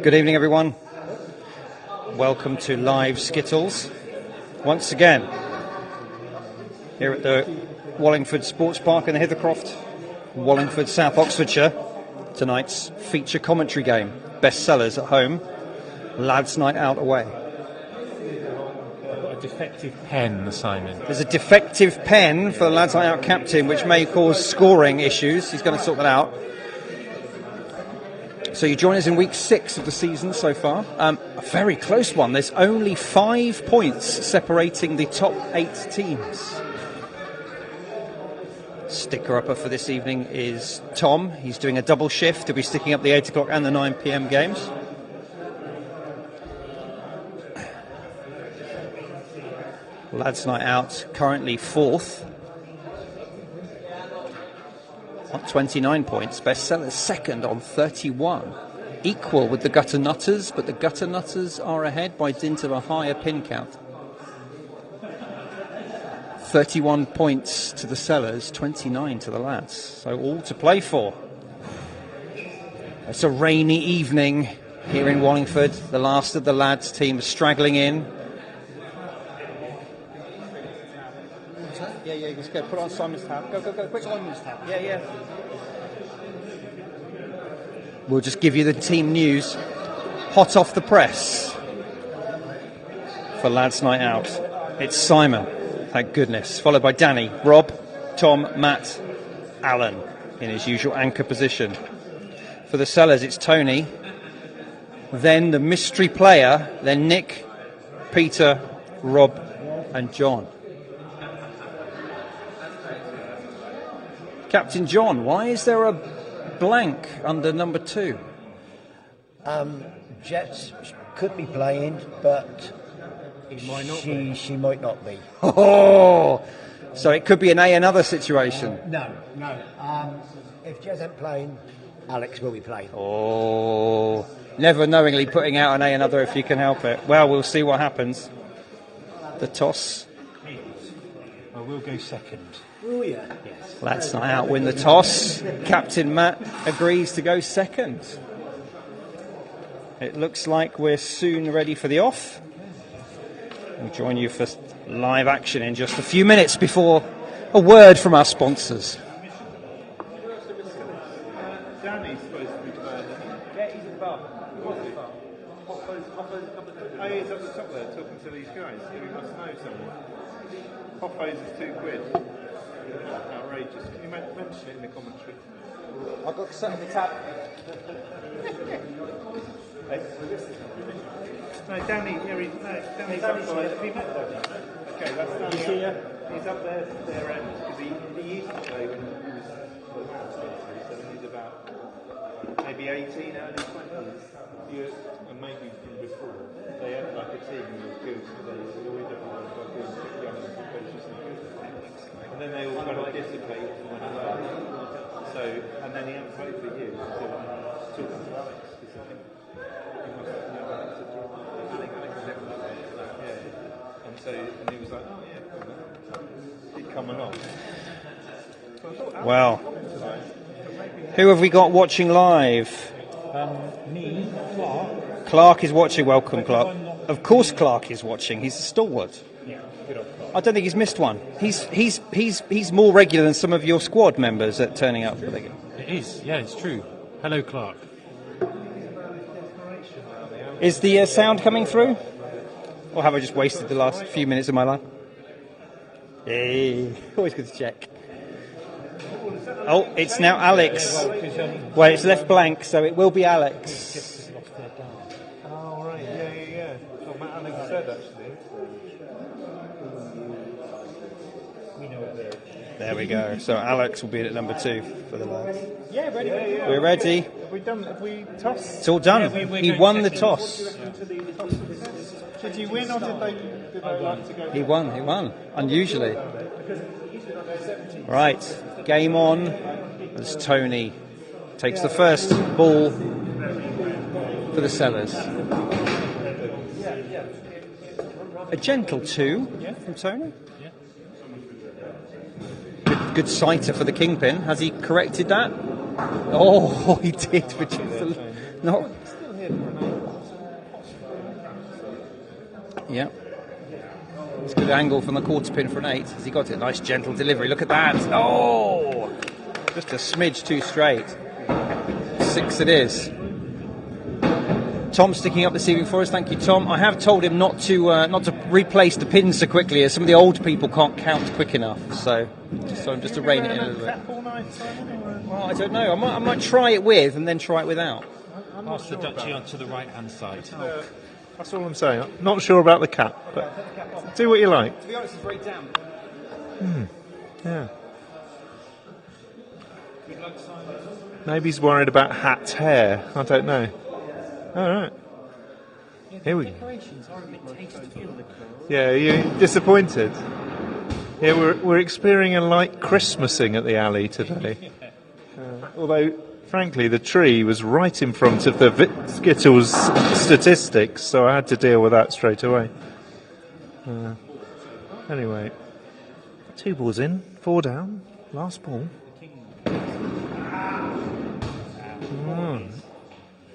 Good evening, everyone. Welcome to live Skittles. Once again, here at the Wallingford Sports Park in the Hithercroft, Wallingford, South Oxfordshire. Tonight's feature commentary game. Bestsellers at home, lads' night out away. A defective pen, Simon. There's a defective pen for the lads' night out captain, which may cause scoring issues. He's going to sort that out. So you join us in week 6 of the season so far. A very close one. There's only 5 points separating the top 8 teams. Sticker-upper for this evening is Tom. He's doing a double shift. He'll be sticking up the 8 o'clock and the 9 p.m. games. Lads' night out, currently 4th. On 29 points, Bestsellers second on 31. Equal with the Gutter Nutters, but the Gutter Nutters are ahead by dint of a higher pin count. 31 points to the Sellers, 29 to the lads. So all to play for. It's a rainy evening here in Wallingford. The last of the lads' team is straggling in. Yeah, just go. Put on Simon's tab. Go, quick. Simon's tab. Yeah. We'll just give you the team news, hot off the press, for lads' night out. It's Simon, thank goodness, followed by Danny, Rob, Tom, Matt, Alan in his usual anchor position. For the Sellers, it's Tony, then the mystery player, then Nick, Peter, Rob, and John. Captain John, why is there a blank under number 2? Jets could be playing, but she might not be. Oh, so it could be an A another situation. No. If Jets ain't playing, Alex will be playing. Oh, never knowingly putting out an A another if you can help it. Well, we'll see what happens. The toss. I will go second. Oh, yeah. Yes. Lads' night out win the toss. Captain Matt agrees to go second. It looks like we're soon ready for the off. We'll join you for live action in just a few minutes before a word from our sponsors. Danny's supposed to be playing. Yeah, he's at the bar. Oh, he's up the top there talking to these guys. He must know someone. Hoffo's is £2. Outrageous. Can you mention it in the commentary? I've got to set up the tab. No, Danny. Danny's up there. Have you met Danny? Okay, that's Danny. He's up there at their end because he used to play when he was so he's about maybe 18, early 20s. And maybe from before. They had like a team who was good. They always had one quite good, young and precocious and good. And then they all kind of dissipate from one another. So, and then he hadn't played for years until talking to Alex, because I think he must have known Alex at all. I think Alex was everywhere. Yeah. And so, and he was like, oh yeah, cool, man. He'd come along. So I thought, Well, who have we got watching live? Me, Clark. Clark is watching. Welcome, Clark. Of course, Clark is watching. He's a stalwart. Yeah, good old Clark. I don't think he's missed one. He's more regular than some of your squad members at turning up for the game. It is, yeah, it's true. Hello, Clark. Is the sound coming through? Or have I just wasted the last few minutes of my life? Hey, always good to check. Oh, it's now Alex. Well, it's left blank, so it will be Alex. oh right, yeah. Well, Matt Alex said actually. There we go. So Alex will be at number 2 for the lads. Yeah, ready. Yeah. We're ready. Have we tossed? It's all done. He won the toss. Did you win or did they like to go? He won. Unusually. Right, game on as Tony takes the first ball for the Sellers. A gentle 2 from Tony. good sighter for the kingpin. Has he corrected that? Oh, he did, which is not. Yeah. It's a good angle from the quarter pin for an 8. Has he got it? Nice gentle delivery. Look at that. Oh! Just a smidge too straight. 6 it is. Tom sticking up this evening for us. Thank you, Tom. I have told him not to replace the pins so quickly, as some of the old people can't count quick enough. So just to rein it in a little bit. Well, I don't know. I might try it with and then try it without. Pass the duchy onto the right-hand side. That's all I'm saying. I'm not sure about the cap, but do what you like. To be honest, it's very damp. Yeah. Maybe he's worried about Hat's hair. I don't know. All right. Here we go. Yeah, are you disappointed? Yeah, we're experiencing a light Christmasing at the alley today. Although, frankly, the tree was right in front of the Skittles statistics, so I had to deal with that straight away. Anyway, 2 balls in, 4 down, last ball.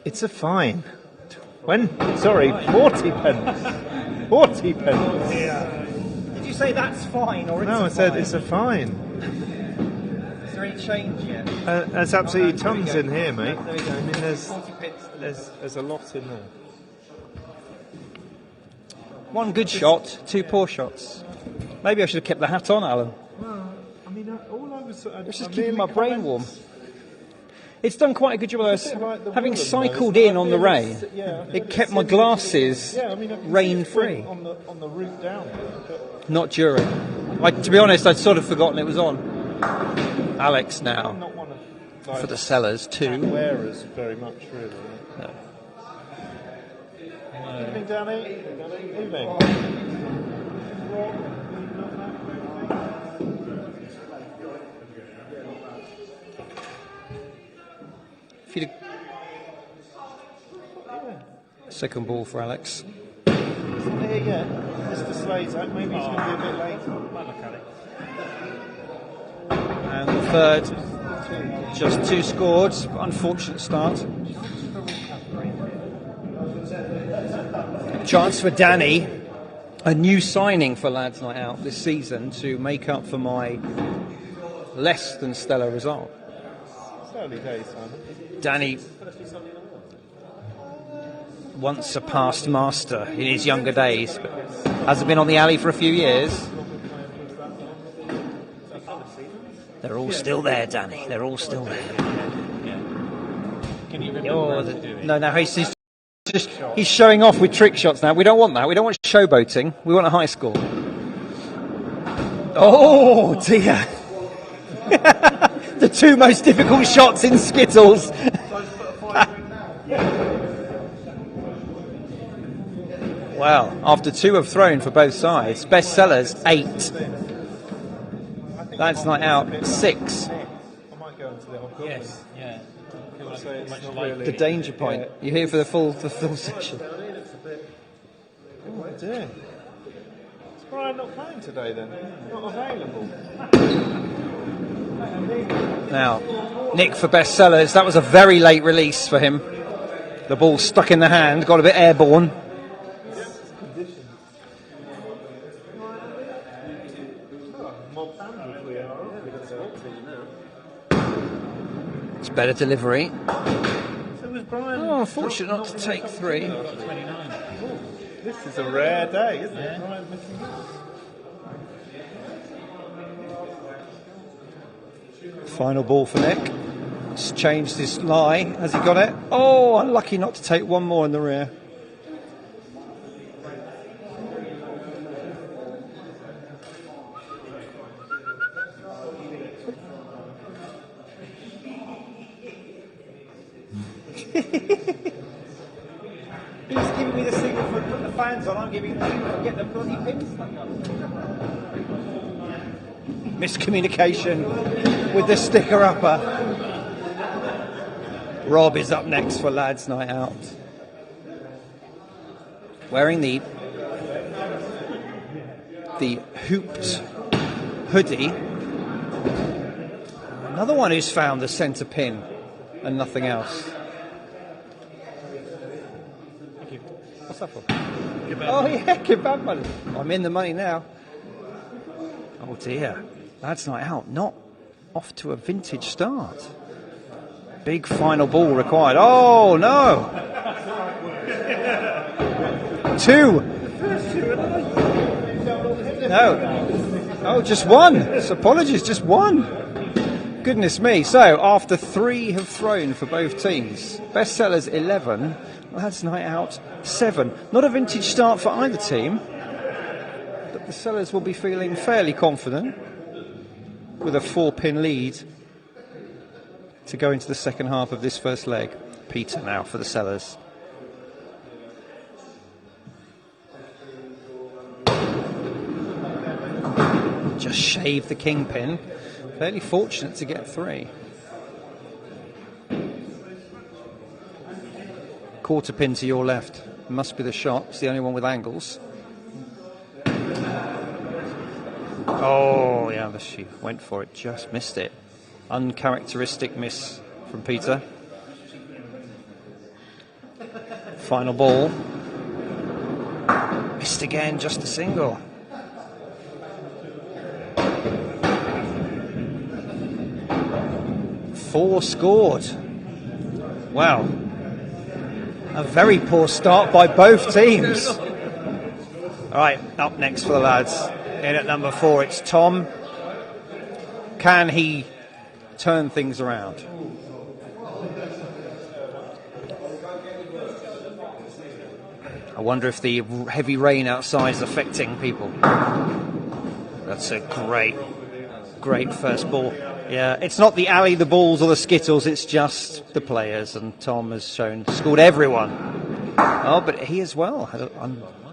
It's a fine. 40 pence. 40 pence. Did you say that's fine or it's No, I said it's a fine. Is there any change yet? There's absolutely tons in here, mate. There we go. I mean, 40 pence. there's a lot in there. 1 good shot, 2 poor shots. Maybe I should have kept the hat on, Alan. Well, I mean, all I was... It's just keeping my brain warm. It's done quite a good job of us. Having cycled in on the rain, it kept my glasses rain-free. On the route down. Not during. To be honest, I'd sort of forgotten it was on. Alex now, Not one of for the sellers, 2. wearers very much, really. No. Evening, Danny. Evening. Second ball for Alex. He's not here yet. Mr. Slater. Maybe he's going to be a bit late. Might look at it. And the third, just 2 scored. Unfortunate start. Chance for Danny, a new signing for Lads Night Out this season to make up for my less than stellar result. It's early days, Simon. Danny, once a past master in his younger days, but hasn't been on the alley for a few years. They're all still there, Danny. They're all still there. Can you remember He's showing off with trick shots now. We don't want that. We don't want showboating. We want a high score. Oh dear! The 2 most difficult shots in Skittles. Well, after 2 have thrown for both sides, best sellers 8. That's Night Out 6. I might go into the whole Yes, yeah. So it's Much not like really... The danger point. You're here for the full session. Oh dear. Is Brian not playing today then? Not available? Now, Nick for best sellers. That was a very late release for him. The ball stuck in the hand, got a bit airborne. It's better delivery. So was Brian... Oh, unfortunate not to take 3. This is a rare day, isn't it? Brian missing this. Final ball for Nick. It's changed his lie. Has he got it? Oh, unlucky not to take 1 more in the rear. He's giving me the signal for putting the fans on. I'm giving the signal for get the bloody pins stuck up. Miscommunication with the sticker upper. Rob is up next for Lads Night Out. Wearing the hooped hoodie Another one who's found the centre pin and nothing else. Thank you. What's that for? Oh yeah, kebab money. I'm in the money now. Oh dear, Lads Night Out not off to a vintage start. Big final ball required. Oh no! 2. No. Oh, just 1. So apologies, just 1. Goodness me. So after 3 have thrown for both teams, Bestsellers 11, Lads Night Out 7. Not a vintage start for either team, but the Sellers will be feeling fairly confident with a 4-pin lead to go into the second half of this first leg. Peter now for the Sellers. Just shaved the kingpin. Fairly fortunate to get 3. Quarter pin to your left. Must be the shot. It's the only one with angles. Oh, yeah, she went for it. Just missed it. Uncharacteristic miss from Peter. Final ball. Missed again, just a single. Four scored. Wow. A very poor start by both teams. All right, up next for the lads. In at number 4, it's Tom. Can he turn things around? I wonder if the heavy rain outside is affecting people. That's a great first ball. Yeah, it's not the alley, the balls or the Skittles, it's just the players, and Tom has scored everyone. Oh, but he as well had a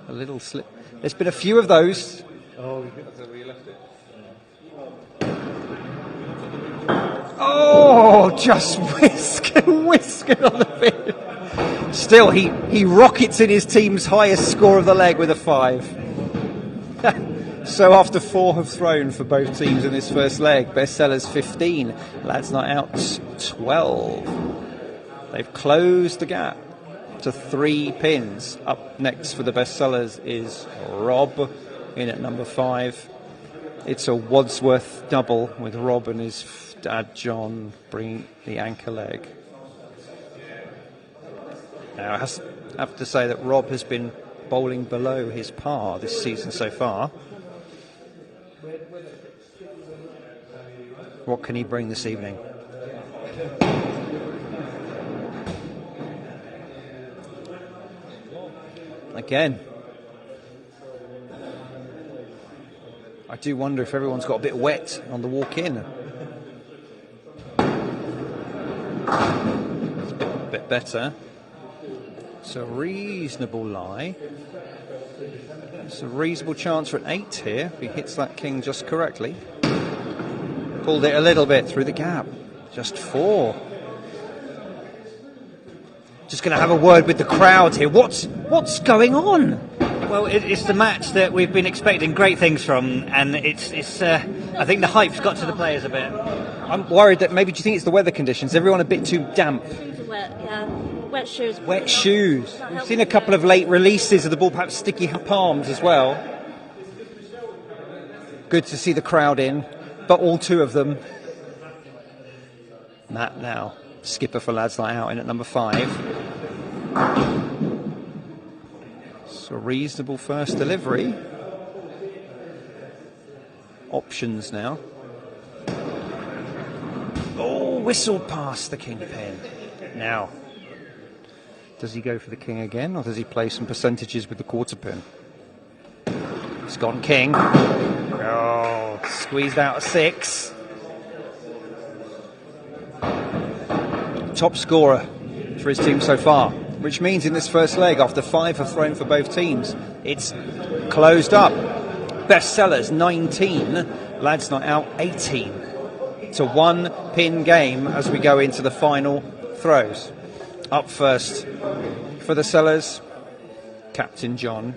little slip. There's been a few of those. Oh, that's where you left it. Oh, just whisking on the field. Still, he rockets in his team's highest score of the leg with a 5. So after 4 have thrown for both teams in this first leg, Bestsellers 15, Lads Night Out 12. They've closed the gap to 3 pins. Up next for the Bestsellers is Rob in at number 5. It's a Wadsworth double with Rob and his dad John bringing the anchor leg. Now I have to say that Rob has been bowling below his par this season so far. What can he bring this evening? Again, I do wonder if everyone's got a bit wet on the walk in. It's a bit better. It's a reasonable lie. It's a reasonable chance for an 8 here if he hits that king just correctly. Pulled it a little bit through the gap. Just 4. Just going to have a word with the crowd here. What's going on? Well, it's the match that we've been expecting great things from, and it's. I think the hype's got to the players a bit. I'm worried that maybe, do you think it's the weather conditions? Everyone a bit too damp. Wet, yeah. Wet shoes. Wet shoes. We've seen a couple of late releases of the ball, perhaps sticky palms as well. Good to see the crowd in, but all 2 of them. Matt now, skipper for Lads Night Out in at number 5. So a reasonable first delivery. Options now. Oh, whistled past the kingpin. Now, does he go for the king again, or does he play some percentages with the quarter pin? It's gone king. Oh, squeezed out a 6. Top scorer for his team so far, which means in this first leg, after 5 have thrown for both teams, it's closed up. Bestsellers 19, Lads Night Out 18. It's a 1-pin game as we go into the final throws. Up first for the Sellers, Captain John.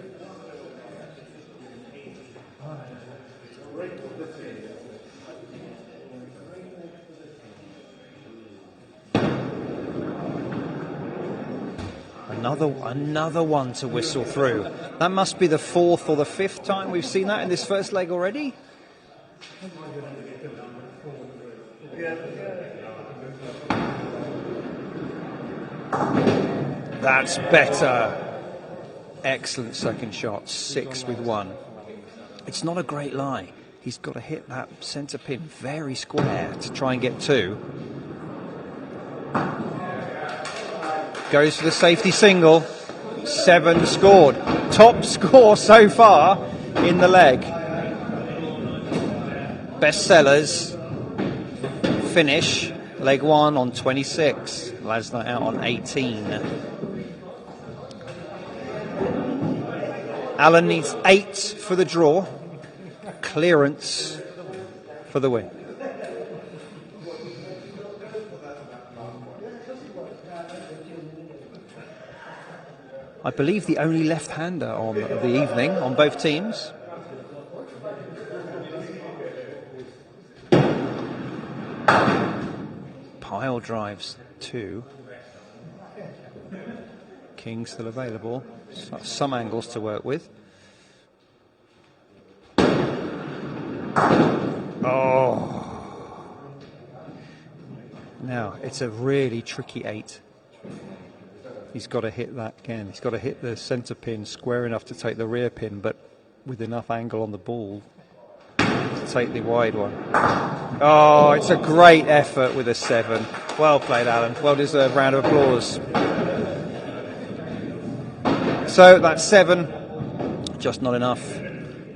Another one to whistle through. That must be the 4th or the 5th time we've seen that in this first leg already. That's better. Excellent second shot. 6 with 1. It's not a great lie. He's got to hit that centre pin very square to try and get 2. Goes for the safety single. 7 scored. Top score so far in the leg. Bestsellers finish leg 1 on 26. Lads Night Out on 18. Alan needs 8 for the draw. Clearance for the win. I believe the only left-hander on the evening on both teams. Pile drives 2. King still available. Some angles to work with. Oh. Now, it's a really tricky 8. He's got to hit that again. He's got to hit the centre pin square enough to take the rear pin, but with enough angle on the ball to take the wide one. Oh, it's a great effort with a 7. Well played, Alan. Well deserved round of applause. So that's 7. Just not enough.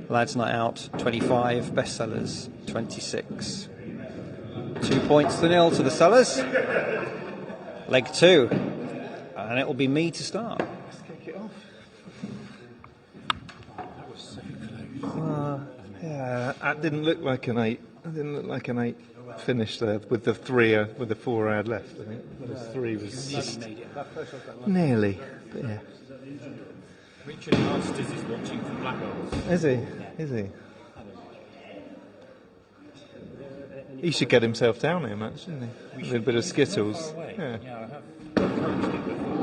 Lads Night Out 25. Bestsellers 26. 2 points to 0 to the Sellers. Leg 2. And it will be me to start. Let's kick it off. That was so close. Yeah, that didn't look like an 8. That didn't look like an 8 finish there with the 4 I had left. I think the 3 was just nearly. But yeah. Richard Masters is watching from Blackwells. Is he? Is he? He should get himself down here, Matt, shouldn't he? A little bit of Skittles. Yeah. Yeah, I have encouraged it before.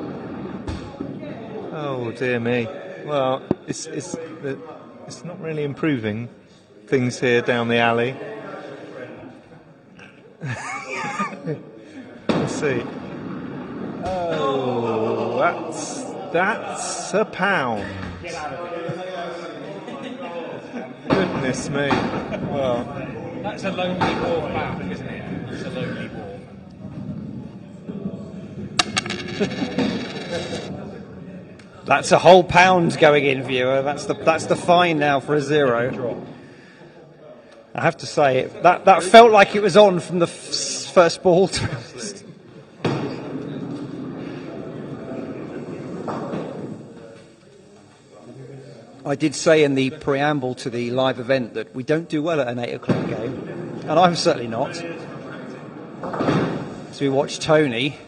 Oh dear me. Well, it's not really improving things here down the alley. Let's see. Oh, that's a pound. Goodness me. Well, That's a lonely war back, isn't it? It's a lonely war. That's a whole pound going in, viewer. That's the fine now for a 0. I have to say, that felt like it was on from the first ball. I did say in the preamble to the live event that we don't do well at an 8 o'clock game, and I'm certainly not. So we watched Tony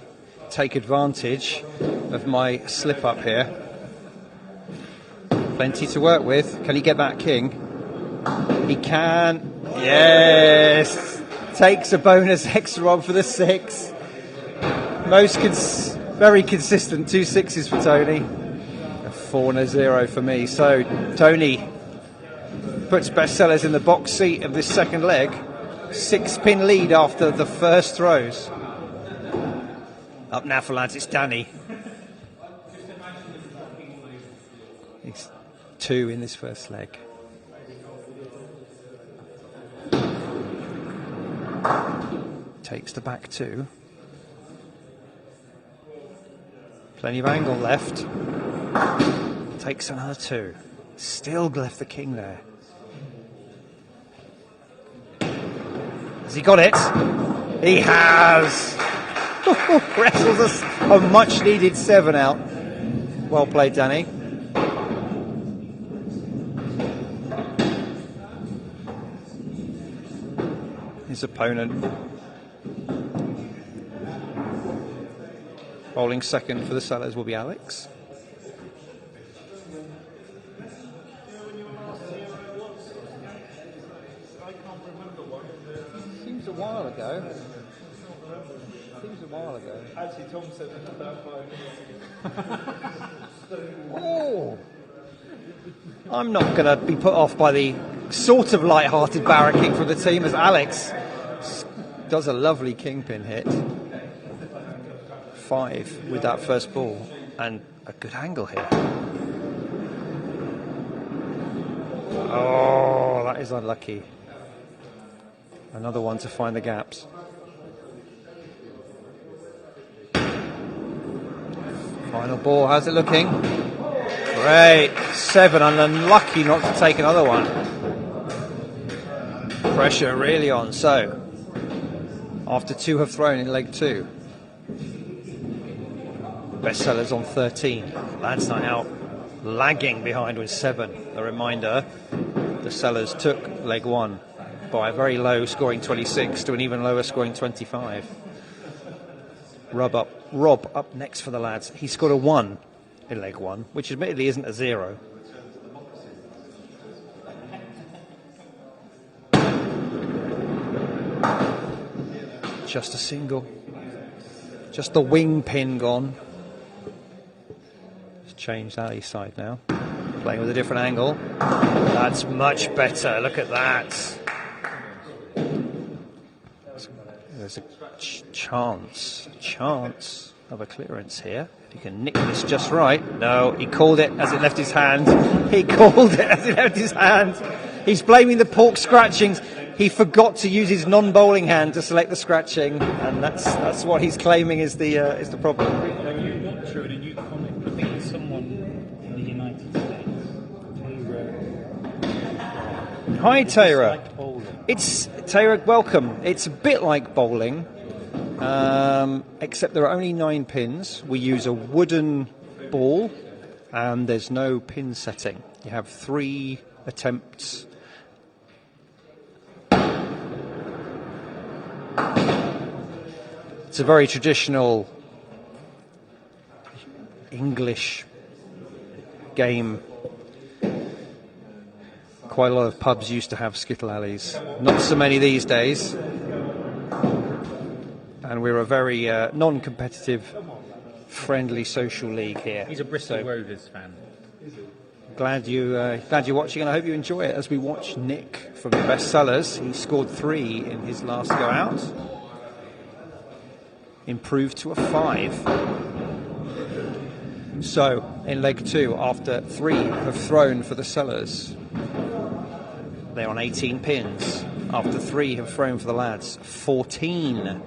take advantage of my slip up here. Plenty to work with. Can he get that king? He can. Yes! Takes a bonus extra on for the 6. Very consistent. 2 6s for Tony. A 4 and a 0 for me. So Tony puts Bestsellers in the box seat of this second leg. 6-pin lead after the first throws. Up now for lads, it's Danny. He's 2 in this first leg. Takes the back 2. Plenty of angle left. Takes another 2. Still left the king there. Has he got it? He has! Wrestles a much needed 7 out. Well played, Danny. His opponent bowling second for the Sellers will be Alex. Seems a while ago. while ago. Actually, Tom said that about 5 minutes ago. Oh! I'm not going to be put off by the sort of light-hearted barracking from the team as Alex does a lovely kingpin hit. 5 with that first ball, and a good angle here. Oh, that is unlucky. Another one to find the gaps. Final ball, how's it looking? Great, 7, and unlucky not to take another one. Pressure really on, so after 2 have thrown in leg 2. Bestsellers on 13. Lads Night Out lagging behind with 7. A reminder, the Sellers took leg 1 by a very low scoring 26 to an even lower scoring 25. Rob up next for the lads. He scored a 1 in leg 1, which admittedly isn't a 0. Just a single. Just the wing pin gone. Let's change that east side now. Playing with a different angle. That's much better. Look at that. There's a chance of a clearance here. If he can nick this just right. No, he called it as it left his hand. He called it as it left his hand. He's blaming the pork scratchings. He forgot to use his non-bowling hand to select the scratching, and that's what he's claiming is the problem. I'm not sure in a new comic. I think there's someone in the United States. Hi, Tara. Like bowling. It's Tara. Welcome. It's a bit like bowling, except there are only 9 pins. We use a wooden ball, and there's no pin setting. You have 3 attempts. It's a very traditional English game. Quite a lot of pubs used to have skittle alleys. Not so many these days. And we're a very non-competitive, friendly social league here. He's a Bristol Rovers fan. Glad you're watching, and I hope you enjoy it as we watch Nick from the Bestsellers. He scored 3 in his last go out. Improved to a 5. So, in leg 2, after 3 have thrown for the Sellers, they're on 18 pins. After 3 have thrown for the lads, 14.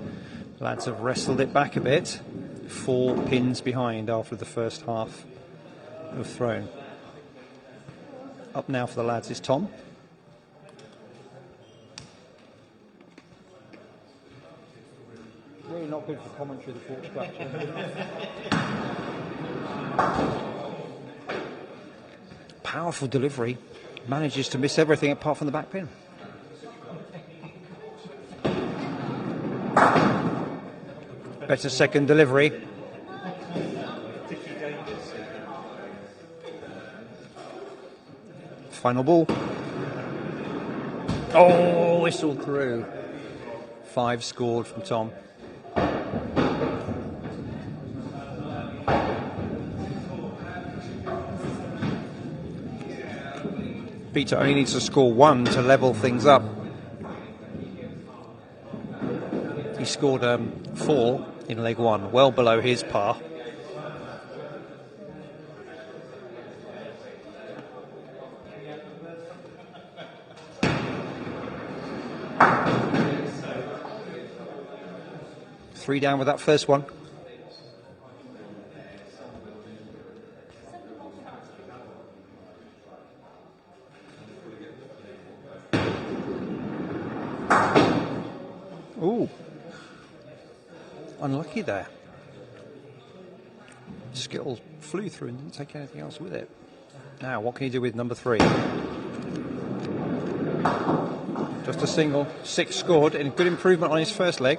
Lads have wrestled it back a bit. 4 pins behind after the first half have thrown. Up now for the lads is Tom. Really not good for commentary, the fork scratching. Powerful delivery. Manages to miss everything apart from the back pin. Better second delivery. Final ball. Oh, whistled through. 5 scored from Tom. Peter only needs to score 1 to level things up. He scored 4 in leg 1, well below his par. Three down with that first one. Ooh. Unlucky there. Skittles flew through and didn't take anything else with it. Now, what can you do with number 3? Just a single. 6 scored, and good improvement on his first leg.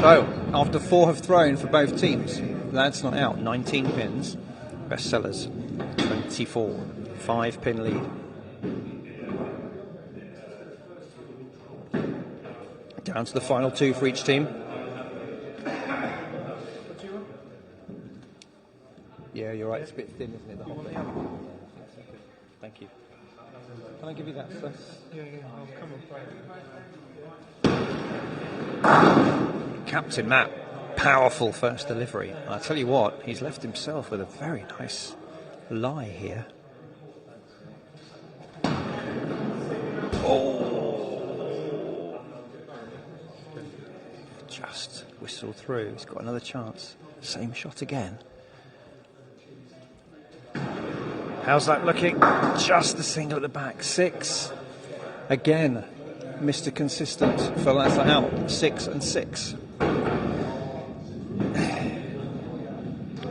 So, after 4 have thrown for both teams, Lads Not Out, 19 pins. Bestsellers, 24. 5 pin lead. Down to the final 2 for each team. Yeah, you're right. It's a bit thin, isn't it? The whole thing. Thank you. Can I give you that, sir? Yeah, I'll come and play. Captain Matt, powerful first delivery. And I tell you what, he's left himself with a very nice lie here. Oh! Just whistle through. He's got another chance. Same shot again. How's that looking? Just the single at the back. 6. Again, Mr. Consistent for lads like out. 6 and 6.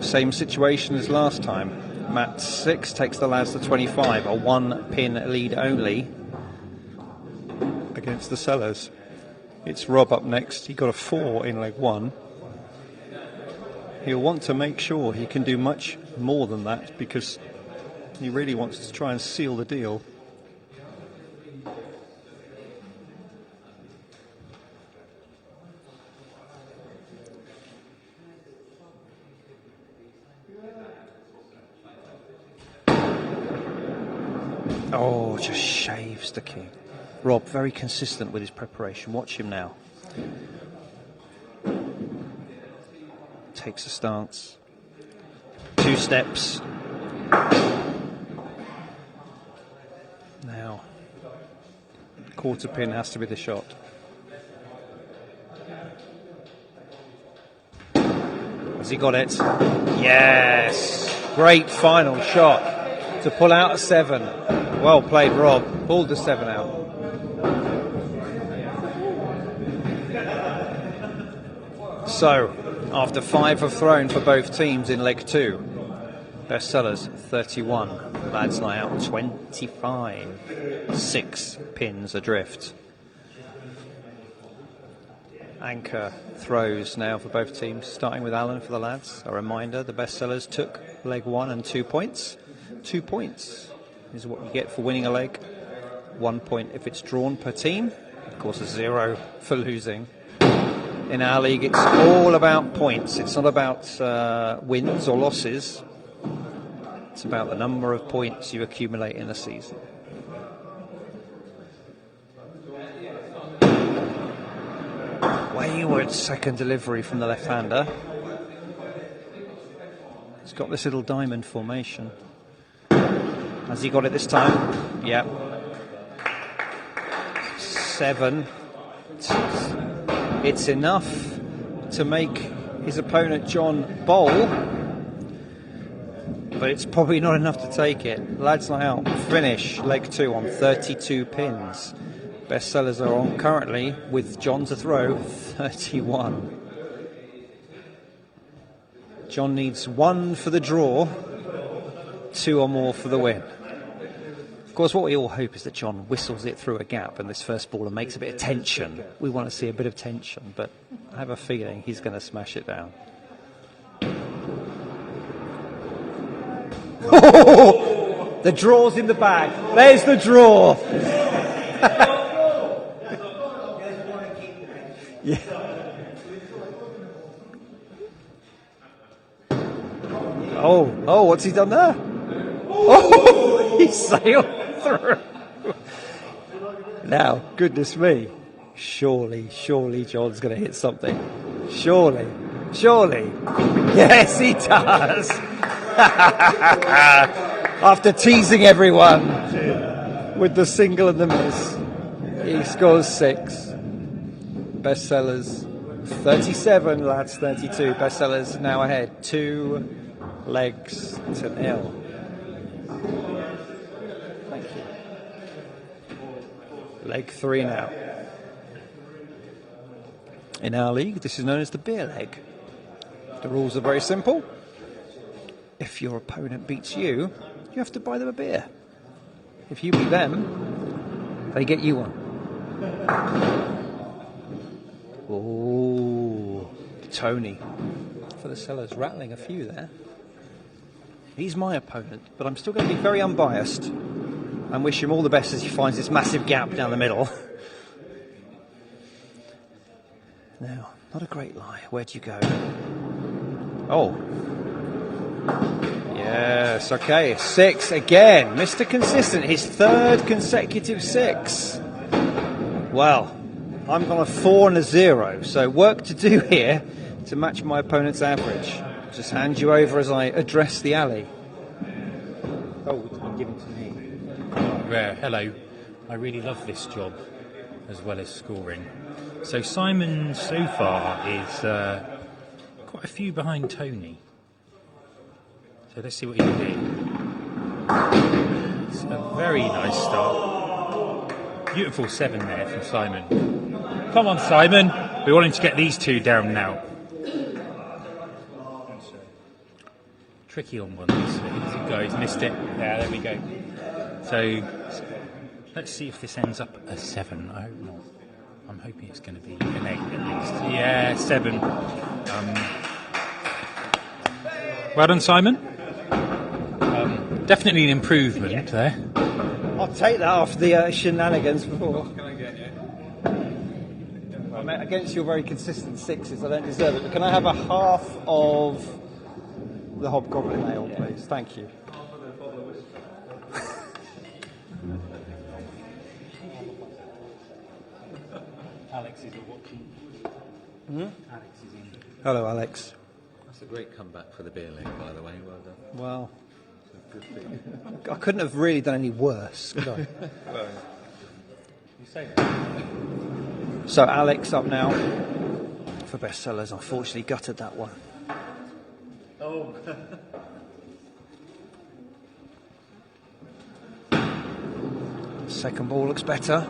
Same situation as last time. Matt 6 takes the lads to 25. A 1-pin lead only against the Sellers. It's Rob up next. He got a 4 in leg 1. He'll want to make sure he can do much more than that because he really wants to try and seal the deal. Oh, just shaves the king. Rob, very consistent with his preparation. Watch him now. Takes a stance. 2 steps. Now, quarter pin has to be the shot. Has he got it? Yes! Great final shot to pull out a 7. Well played, Rob. Pulled the 7 out. So, after 5 have thrown for both teams in leg 2, Bestsellers 31, Lads Night Out 25, 6 pins adrift. Anchor throws now for both teams, starting with Alan for the lads. A reminder, the Bestsellers took leg 1 and 2 points. 2 points is what you get for winning a leg. 1 point if it's drawn per team. Of course, a 0 for losing. In our league, it's all about points. It's not about wins or losses. It's about the number of points you accumulate in a season. Wayward second delivery from the left-hander. He's got this little diamond formation. Has he got it this time? Yep. 7. It's enough to make his opponent John bowl, but it's probably not enough to take it. Lads Night Out finish leg 2 on 32 pins. Bestsellers are on currently, with John to throw, 31. John needs 1 for the draw, 2 or more for the win. Of course, what we all hope is that John whistles it through a gap and this first ball and makes a bit of tension. We want to see a bit of tension, but I have a feeling he's going to smash it down. Oh, the draw's in the bag. There's the draw. Yeah. Oh, what's he done there? Oh, he sailed through. Now, goodness me. Surely John's going to hit something. Surely. Yes, he does. After teasing everyone with the single and the miss, he scores 6. Bestsellers 37, lads 32. Bestsellers now ahead 2 legs to 0. Thank you. Leg 3 now. In our league, this is known as the beer leg. The rules are very simple. If your opponent beats you, you have to buy them a beer. If you beat them, they get you one. Oh, Tony for the Sellers, rattling a few there. He's my opponent, but I'm still going to be very unbiased and wish him all the best as he finds this massive gap down the middle. Now, not a great lie. Where'd you go? Oh. Yes, okay. 6 again. Mr. Consistent. His 3rd consecutive 6. Well, I'm on a 4 and a 0. So work to do here to match my opponent's average. Just hand you over as I address the alley. Oh, it's been given to me. Hello. I really love this job, as well as scoring. So Simon, so far, is quite a few behind Tony. So let's see what he can do. It's a very nice start. Beautiful 7 there from Simon. Come on, Simon. We want him to get these 2 down now. Tricky on one. He's go. He's missed it. Yeah, there we go. So let's see if this ends up a 7. I hope not. I'm hoping it's going to be an 8 at least. Yeah, 7. Well done, Simon. Definitely an improvement there. I'll take that off the shenanigans before. I'm against your very consistent 6s. I don't deserve it. But can I have a half of the hobgoblin ale, please? Thank you. Alex is watching. Alex is in. Hello, Alex. That's a great comeback for the beer league, by the way. Well done. Well, Good thing. I couldn't have really done any worse, could I? Well, You say that. So Alex up now for bestsellers. Unfortunately, gutted that one. Oh. Second ball looks better.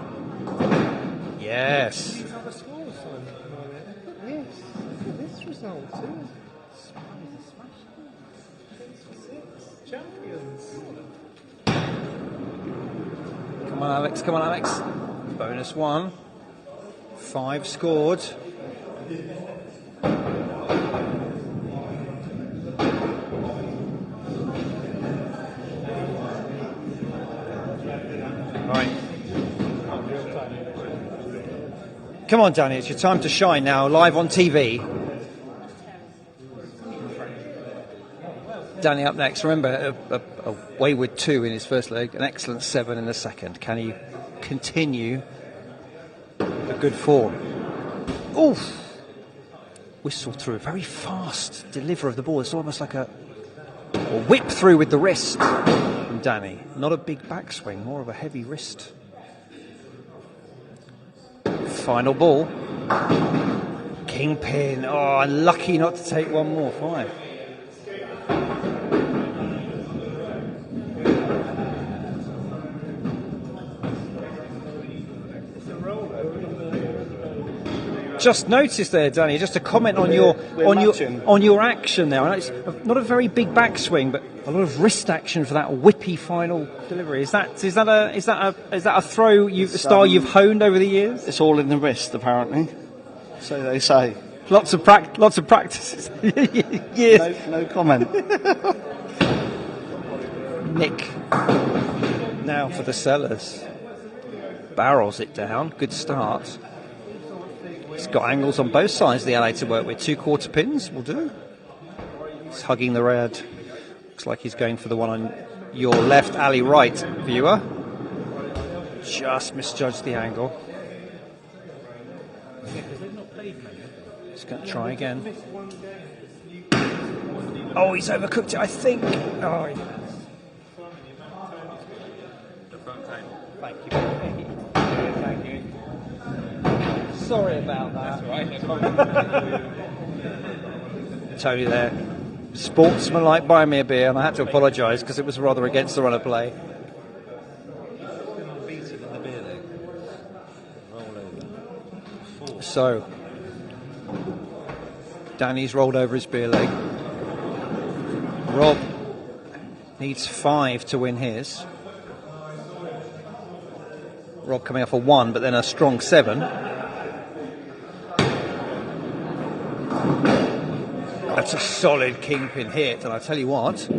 Yes. These other scores, Simon. Yes. This result too. Champions. Come on, Alex. Come on, Alex. Bonus 1. 5 scored. Right. Come on, Danny. It's your time to shine now. Live on TV. Danny up next. Remember, a wayward 2 in his first leg, an excellent 7 in the second. Can he continue a good form? Oof! Whistle through. Very fast deliver of the ball. It's almost like a whip through with the wrist from Danny. Not a big backswing, more of a heavy wrist. Final ball. Kingpin. Oh, unlucky not to take one more. 5. Just noticed there, Danny. Just a comment on your action there. It's not a very big backswing, but a lot of wrist action for that whippy final delivery. Is that a throw style you've honed over the years? It's all in the wrist, apparently. So they say. Lots of practices. Yes. No comment. Nick. Now for the sellers. Barrels it down. Good start. It's got angles on both sides of the alley to work with. 2/4 pins will do. He's hugging the red. Looks like he's going for the one on your left alley right, viewer. Just misjudged the angle. He's going to try again. Oh, he's overcooked it, I think. Oh, thank you. Thank you. Sorry about that. That's all right. Tony there. Sportsmanlike buying me a beer, and I had to apologise because it was rather against the run of play. So, Danny's rolled over his beer leg. Rob needs 5 to win his. Rob coming off a 1, but then a strong 7. That's a solid kingpin hit, and I tell you what,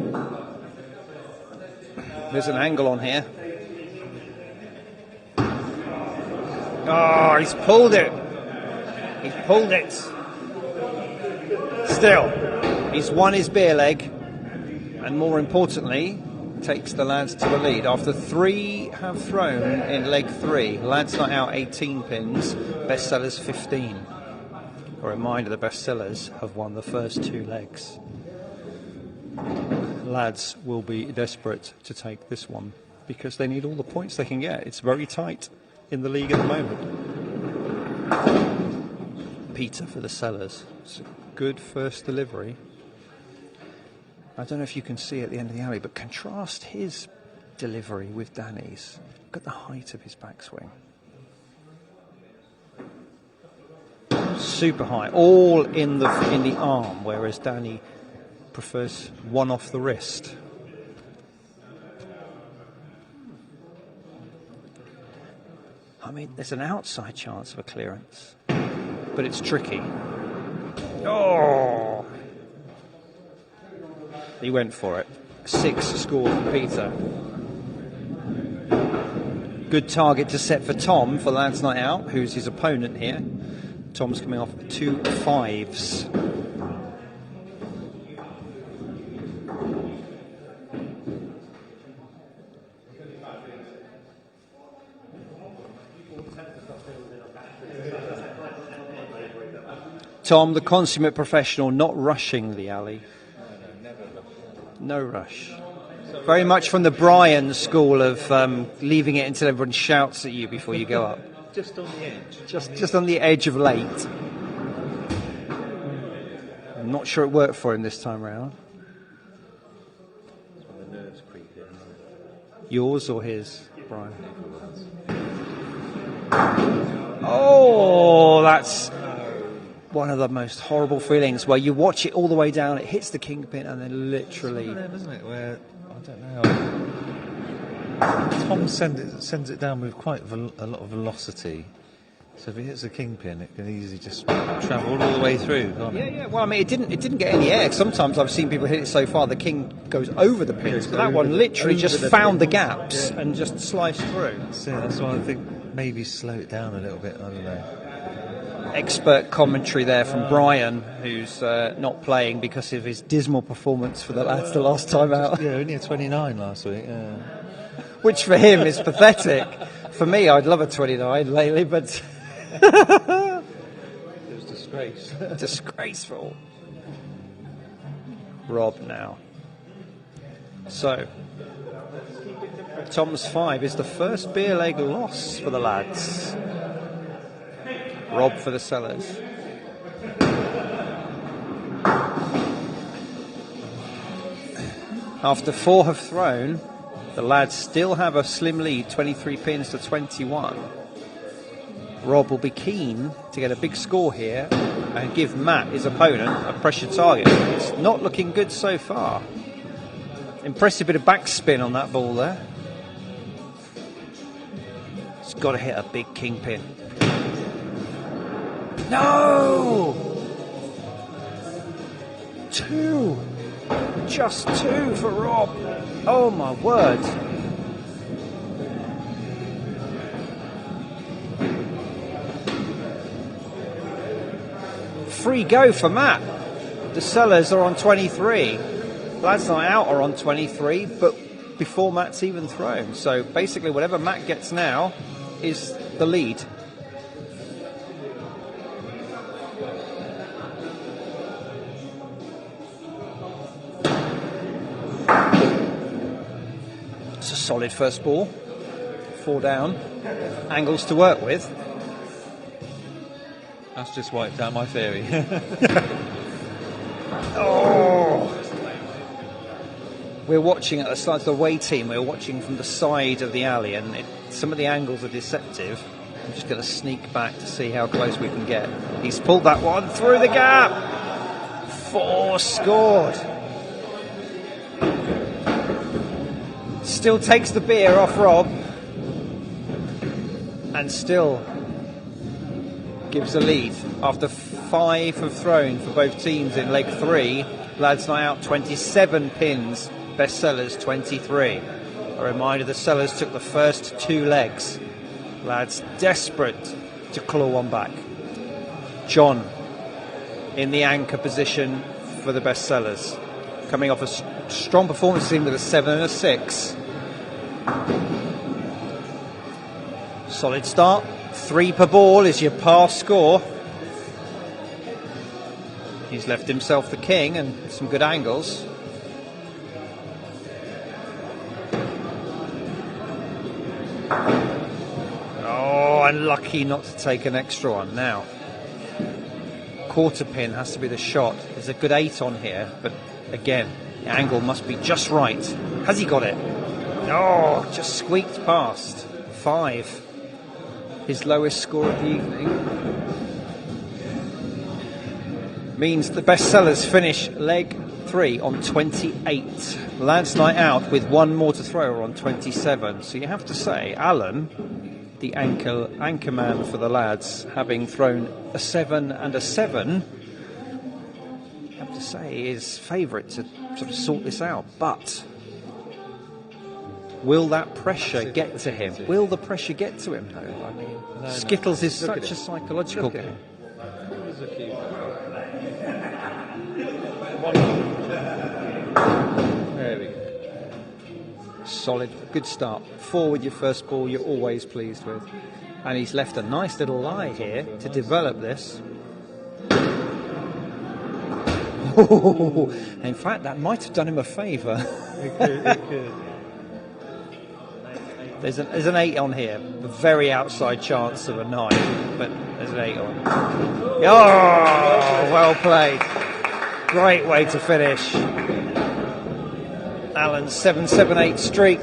there's an angle on here. Oh, he's pulled it. He's pulled it. Still, he's won his beer leg, and more importantly, takes the lads to the lead. After 3 have thrown in leg 3, lads not out 18 pins, bestsellers 15. A reminder, the bestsellers have won the first 2 legs. Lads will be desperate to take this one because they need all the points they can get. It's very tight in the league at the moment. Peter for the sellers. It's a good first delivery. I don't know if you can see at the end of the alley, but contrast his delivery with Danny's. Look at the height of his backswing. Super high, all in the arm, whereas Danny prefers one off the wrist. I mean, there's an outside chance of a clearance, but it's tricky. Oh! He went for it. 6 score for Peter. Good target to set for Tom for Lads Night Out, who's his opponent here. Tom's coming off 2 5s. Tom, the consummate professional, not rushing the alley. No rush. Very much from the Brian school of leaving it until everyone shouts at you before you go up. Just on the edge. Just on the edge of late. I'm not sure it worked for him this time round. That's when the nerves creep in. Yours or his, Brian? Oh, that's one of the most horrible feelings where you watch it all the way down, it hits the kingpin, and then literally. It's one of them, isn't it? Where I don't know. Tom sends it down with quite a lot of velocity. So if it hits the kingpin, it can easily just travel all the way through, can't it? Yeah. Well, I mean, it didn't get any air. Sometimes I've seen people hit it so far the king goes over the pins. But that one literally just found the gaps and just sliced through. That's why I think maybe slow it down a little bit. I don't know. Expert commentary there from Brian, who's not playing because of his dismal performance for the lads the last time out. Yeah, only a 29 last week. Yeah. Which for him is pathetic. For me, I'd love a 29 lately, but It was disgrace. disgraceful. Rob now. So, Tom's 5 is the first beer leg loss for the lads. Rob for the sellers. After 4 have thrown, the lads still have a slim lead, 23 pins to 21. Rob will be keen to get a big score here and give Matt, his opponent, a pressure target. It's not looking good so far. Impressive bit of backspin on that ball there. It's got to hit a big kingpin. No! 2! Just 2 for Rob. Oh my word. Free go for Matt. The sellers are on 23. Lads Night Out are on 23, but before Matt's even thrown. So basically whatever Matt gets now is the lead. It's a solid first ball. 4 down. Angles to work with. That's just wiped out my theory. Oh! We're watching at the side of the away team. We're watching from the side of the alley, and some of the angles are deceptive. I'm just going to sneak back to see how close we can get. He's pulled that one through the gap. 4 scored. Still takes the beer off Rob, and still gives a lead after 5 have thrown for both teams in leg 3. Lads Night Out 27 pins, bestsellers 23. A reminder, the sellers took the first 2 legs. Lads desperate to claw one back. John in the anchor position for the bestsellers, coming off a strong performance team with a 7 and a 6. Solid start. 3 per ball is your pass score. He's left himself the king and some good angles. Oh, unlucky not to take an extra one. Now, quarter pin has to be the shot. There's a good 8 on here, but again, the angle must be just right. Has he got it? Oh, just squeaked past. 5. His lowest score of the evening. Means the bestsellers finish leg 3 on 28. Lads Night Out with 1 more to throw on 27. So you have to say, Alan, the anchor man for the lads, having thrown a 7 and a 7, you have to say is favourite to sort of sort this out. But will that pressure get to him? Will the pressure get to him, though? I mean, Skittles is such a psychological game. There we go. Solid, good start. 4 with your first ball, you're always pleased with. And he's left a nice little lie here to develop this. In fact, that might have done him a favour. It could. There's an 8 on here. A very outside chance of a 9, but there's an 8 on. Oh, well played. Great way to finish. Alan's 7-7-8 streak.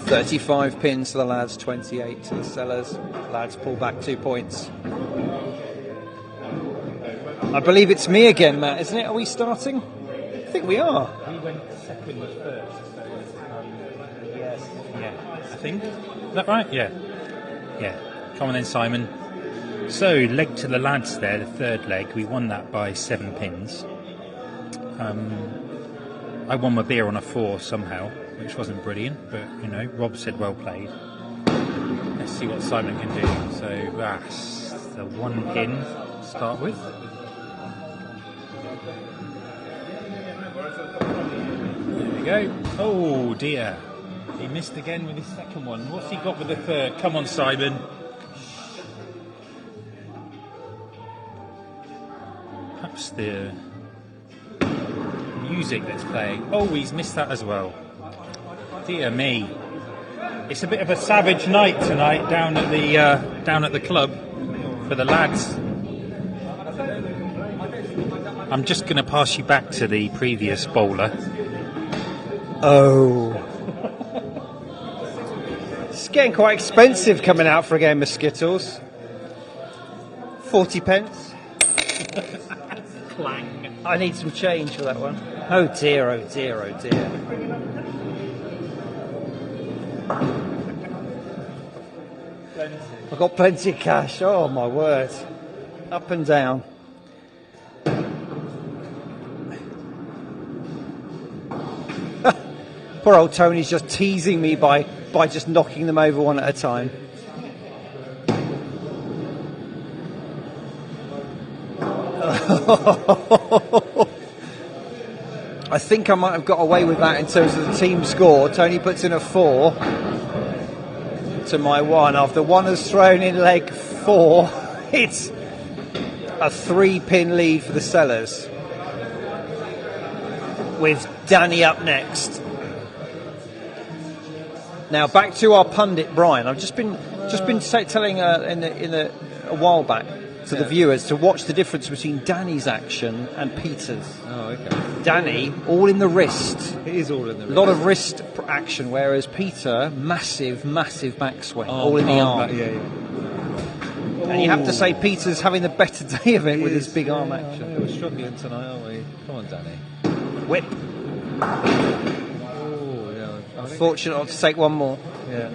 $35 pins to the lads, 28 to the sellers. Lads pull back 2 points. I believe it's me again, Matt, isn't it? Are we starting? I think we are. We went second first. Yes. Yeah. I think. Is that right? Yeah. Yeah. Come on then, Simon. So, leg to the lads there, the third leg. We won that by 7 pins. I won my beer on a 4 somehow, which wasn't brilliant, but, you know, Rob said well played. Let's see what Simon can do. So, that's the 1 pin to start with. There we go. Oh, dear. He missed again with his second one. What's he got with the third? Come on, Simon. Perhaps the music that's playing. Oh, he's missed that as well. Dear me. It's a bit of a savage night tonight down at the club for the lads. I'm just going to pass you back to the previous bowler. Oh. It's getting quite expensive coming out for a game of Skittles. 40 pence. Clang. I need some change for that one. Oh dear, oh dear, oh dear. I've got plenty of cash. Oh my word. Up and down. Poor old Tony's just teasing me by just knocking them over one at a time. I think I might have got away with that in terms of the team score. Tony puts in a 4 to my 1. After one has thrown in leg 4, it's a 3-pin lead for the sellers, with Danny up next. Now back to our pundit Brian. I've just been telling a while back to the viewers to watch the difference between Danny's action and Peter's. Oh, okay. Danny, all in the wrist. It is all in the wrist. A lot of wrist action, whereas Peter, massive backswing, all in the arm. Yeah. And you have to say Peter's having the better day of it with his big arm action. We're struggling tonight, aren't we? Come on, Danny. Whip. Oh, yeah. Unfortunate not to take one more. Yeah.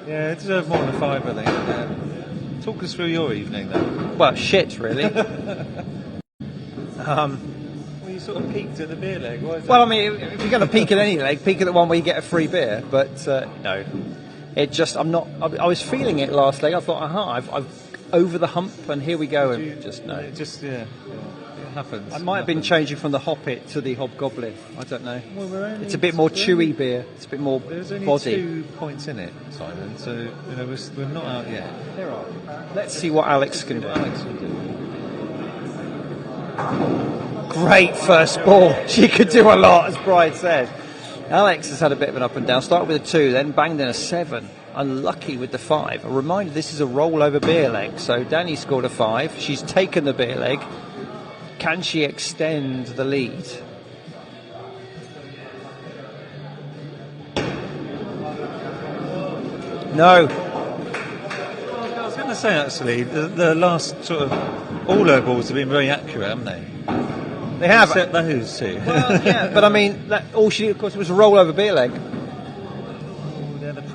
Yeah, it deserved more than a 5, I think. Yeah. Talk us through your evening, then. Well, shit, really. Well, you sort of peaked at the beer leg. Why is that? Well, I mean, if you're going to peak at any leg, peak at the one where you get a free beer. But no, It just, I'm not. I was feeling it last leg. I thought, I've over the hump, and here we go. And just no. It just it happens. I might have been changing from the Hoppet to the Hobgoblin. I don't know. Well, It's a bit more chewy beer. It's a bit more There's only body. 2 points in it, Simon. So we're not out yet. There are. Let's see what Alex can do. Alex will do. Great first ball. She could do a lot, as Bride said. Alex has had a bit of an up and down. Started with a 2, then banged in a 7. Unlucky with the 5. A reminder, this is a rollover beer leg. So Danny scored a 5. She's taken the beer leg. Can she extend the lead? No. I was going to say, actually, the last sort of all her balls have been very accurate, haven't they? They have. Except those 2. Well, yeah, but I mean, all she did, of course, was a rollover beer leg.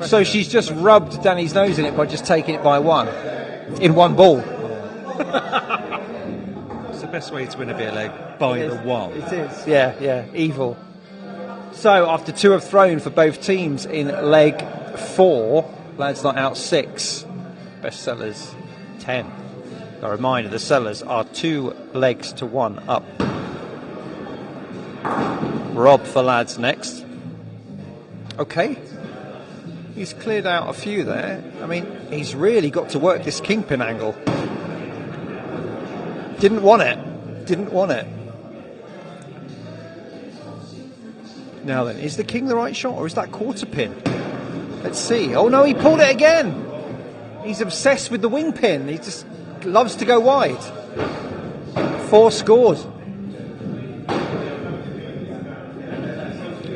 So she's just rubbed Danny's nose in it by just taking it by 1 in 1 ball. It's the best way to win a beer leg, by the 1. It is. Yeah, evil. So after 2 have thrown for both teams in leg 4, Lads Night Out 6, Best Sellers 10. A reminder, the Sellers are 2 legs to 1 up. Rob for Lads next. Okay. He's cleared out a few there. I mean, he's really got to work this kingpin angle. Didn't want it. Now then, is the king the right shot, or is that quarter pin? Let's see. Oh no, he pulled it again. He's obsessed with the wing pin. He just loves to go wide. 4 scores.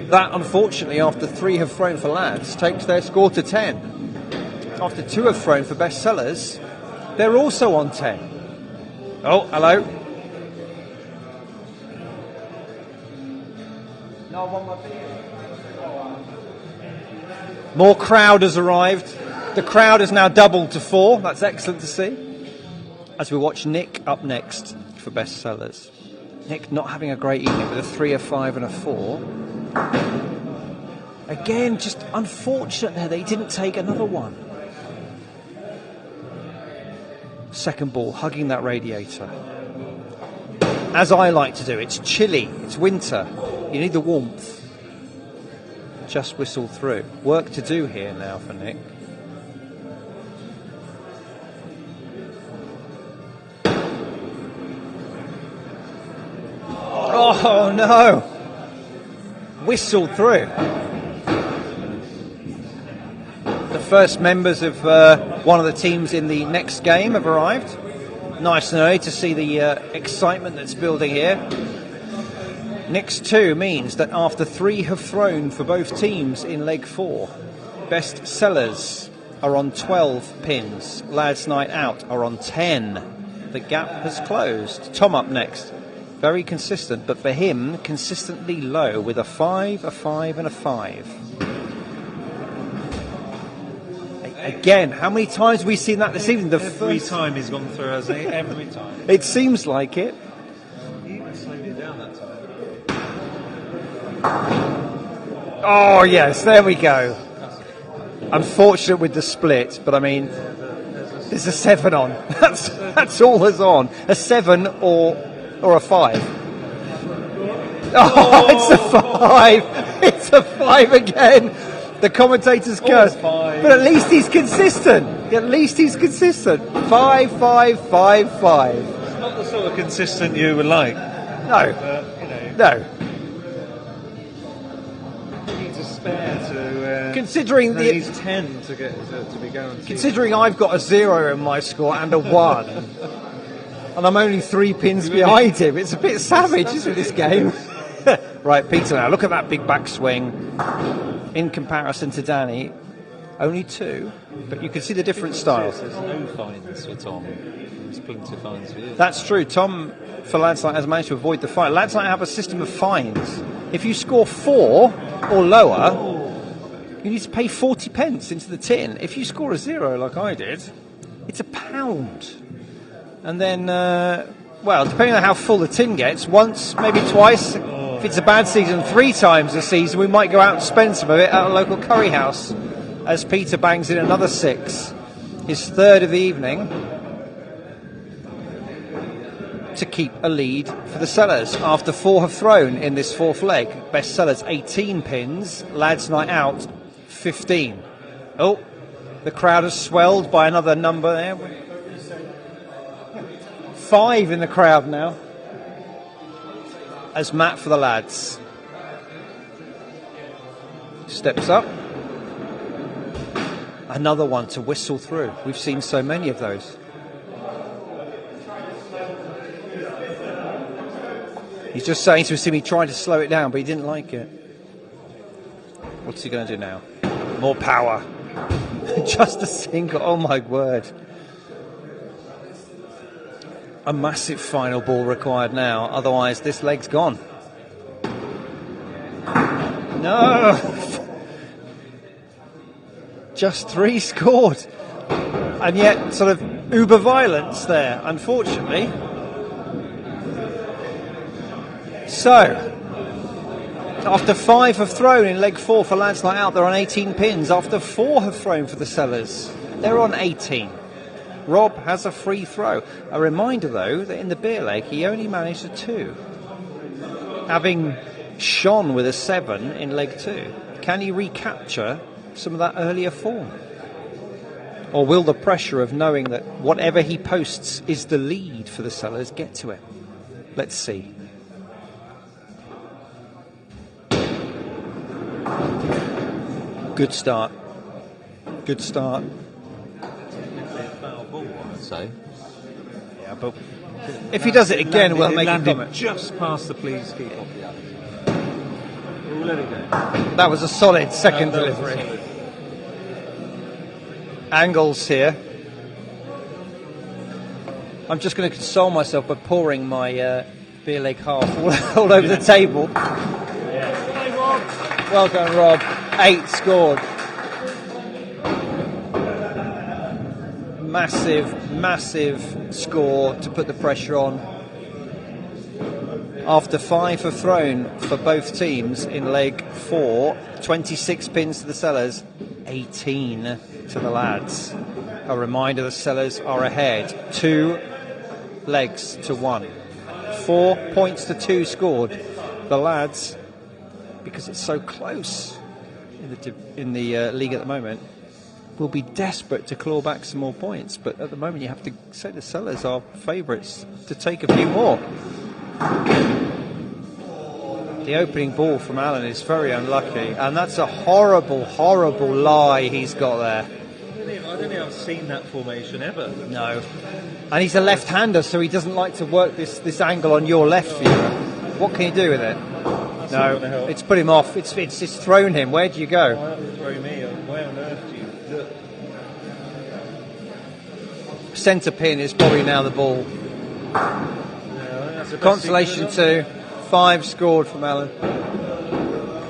That, unfortunately, after 3 have thrown for Lads, takes their score to 10. After 2 have thrown for Best Sellers, they're also on 10. Oh, hello. No, I want my beer. More crowd has arrived. The crowd has now doubled to 4. That's excellent to see. As we watch Nick up next for Best Sellers. Nick not having a great evening with a 3, a 5 and a 4. Again, just unfortunate there they didn't take another one. Second ball, hugging that radiator. As I like to do, it's chilly, it's winter. You need the warmth. Just whistle through. Work to do here now for Nick. Oh no! Whistled through. The first members of one of the teams in the next game have arrived. Nice and early to see the excitement that's building here. Nick's 2 means that after 3 have thrown for both teams in leg 4, Best Sellers are on 12 pins. Lads Night Out are on 10. The gap has closed. Tom up next. Very consistent, but for him, consistently low with a 5, a 5 and a 5. Again, how many times have we seen that this evening? Every time he's gone through, hasn't he? Every time. It seems like it. He even slowed it down that time. Oh, yes, there we go. Unfortunate with the split, but I mean, there's a 7 on. That's all there's on. A 7 or a 5. Oh, it's a 5. It's a 5 again. The commentator's curse. But at least he's consistent. 5, 5, 5, 5. It's not the sort of consistent you would like. No. No. He needs a spare to. Considering he needs 10 to get to be guaranteed. Considering I've got a 0 in my score and a 1, and I'm only 3 pins behind him, it's a bit savage, isn't it, this game? Right, Peter now, look at that big backswing. In comparison to Danny, only 2, but you can see the different styles. There's no fines for Tom. There's plenty of fines for you. That's true. Tom, for Lads Night, has managed to avoid the fine. Lads Night have a system of fines. If you score 4 or lower, you need to pay 40 pence into the tin. If you score a 0, like I did, it's £1. And then, well, depending on how full the tin gets, once, maybe twice. If it's a bad season, 3 times a season, we might go out and spend some of it at a local curry house. as Peter bangs in another 6, his third of the evening, to keep a lead for the Sellers after 4 have thrown in this 4th leg. Best Sellers 18 pins, Lads Night Out 15. Oh, the crowd has swelled by another number there. 5 in the crowd now, as Matt for the Lads steps up. Another one to whistle through. We've seen so many of those. He's just saying to Simi, trying to slow it down, but he didn't like it. What's he going to do now? More power. Just a single. Oh my word. A massive final ball required now. Otherwise, this leg's gone. No. Just 3 scored. And yet, sort of uber violence there, unfortunately. So, after 5 have thrown in leg 4 for Lads Night Out, they're on 18 pins. After 4 have thrown for the Sellers, they're on 18. Rob has a free throw. A reminder, though, that in the beer leg, he only managed a 2. Having shone with a 7 in leg 2. Can he recapture some of that earlier form? Or will the pressure of knowing that whatever he posts is the lead for the Sellers get to him? Let's see. Good start. Good start. Foul ball, I'd say. Yeah, but if he does it again, we'll make a comment. Just past the please keep off the alley. We'll let it go. That was a solid second delivery. Angles here. I'm just going to console myself by pouring my beer leg half all over the table. Well done, Rob. 8 scored. Massive score to put the pressure on. After 5 have thrown for both teams in leg 4, 26 pins to the Sellers, 18 to the Lads. A reminder the Sellers are ahead. 2 legs to 1. 4 points to 2 scored. The Lads, because it's so close in the league at the moment, will be desperate to claw back some more points. But at the moment, you have to say the Sellers are favourites to take a few more. The opening ball from Alan is very unlucky, and that's a horrible lie he's got there. I don't think I've seen that formation ever. No. And he's a left-hander, so he doesn't like to work this angle on your left viewer. What can you do with it? That's no, it's put him off. It's thrown him. Where do you go? Why not throw me? Where on earth do you look? Centre pin is probably now the ball. No, consolation 2. 5 scored from Alan.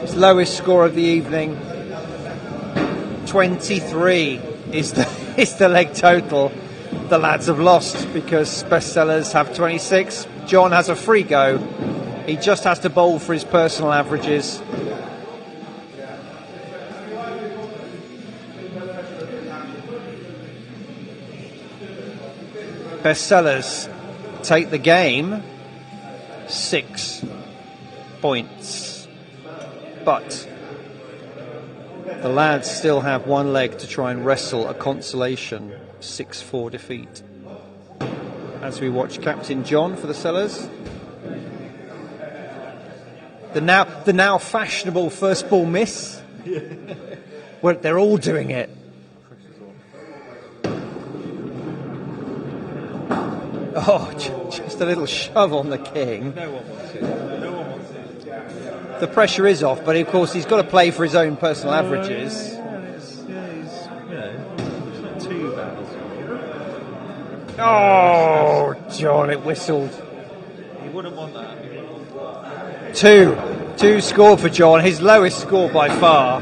His lowest score of the evening. 23 is the leg total. The Lads have lost because Bestsellers have 26. John has a free go. He just has to bowl for his personal averages. Bestsellers take the game 6 points. But the Lads still have 1 leg to try and wrestle a consolation 6-4 defeat. As we watch Captain John for the Sellers. The now fashionable first ball miss. Well, they're all doing it. Oh, just a little shove on the king. No one wants it. No one wants it. The pressure is off, but of course he's got to play for his own personal averages. It's not too bad. Oh, John, it whistled. You wouldn't want that. 2 scored for John, his lowest score by far.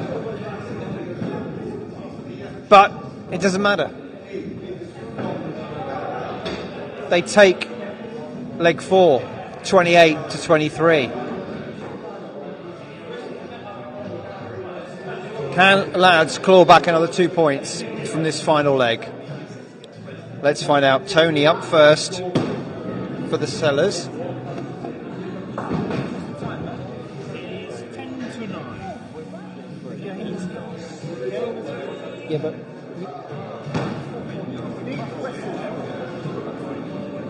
But it doesn't matter. They take leg 4, 28 to 23. Can lads claw back another 2 points from this final leg? Let's find out. Tony up first for the Sellers. Yeah, but...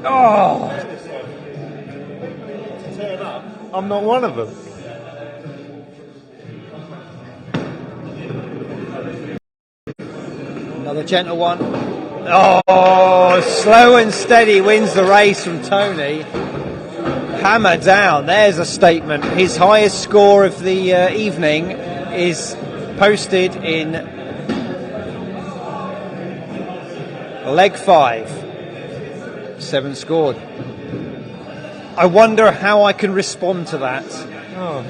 Oh! I'm not one of them. Another gentle one. Oh, slow and steady wins the race from Tony. Hammer down. There's a statement. His highest score of the evening is posted in leg 5. 7 scored. I wonder how I can respond to that. Oh.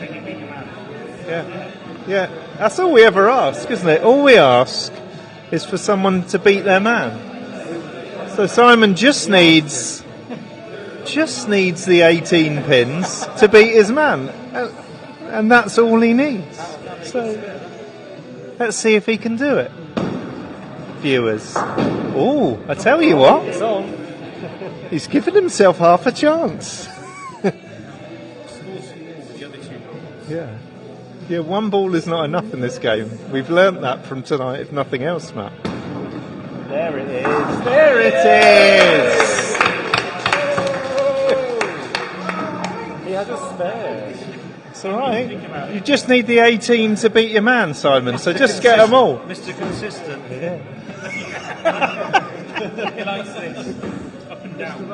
Yeah. That's all we ever ask, isn't it? All we ask is for someone to beat their man. So Simon just needs the 18 pins to beat his man, and that's all he needs. So let's see if he can do it, viewers. Oh, I tell you what, he's given himself half a chance. Yeah, one ball is not enough in this game. We've learnt that from tonight, if nothing else, Matt. There it is. There it is. He has a spare. It's all right. You just need the 18 to beat your man, Simon. So just get them all. Mr. Consistent. Yeah. He likes this. Up and down.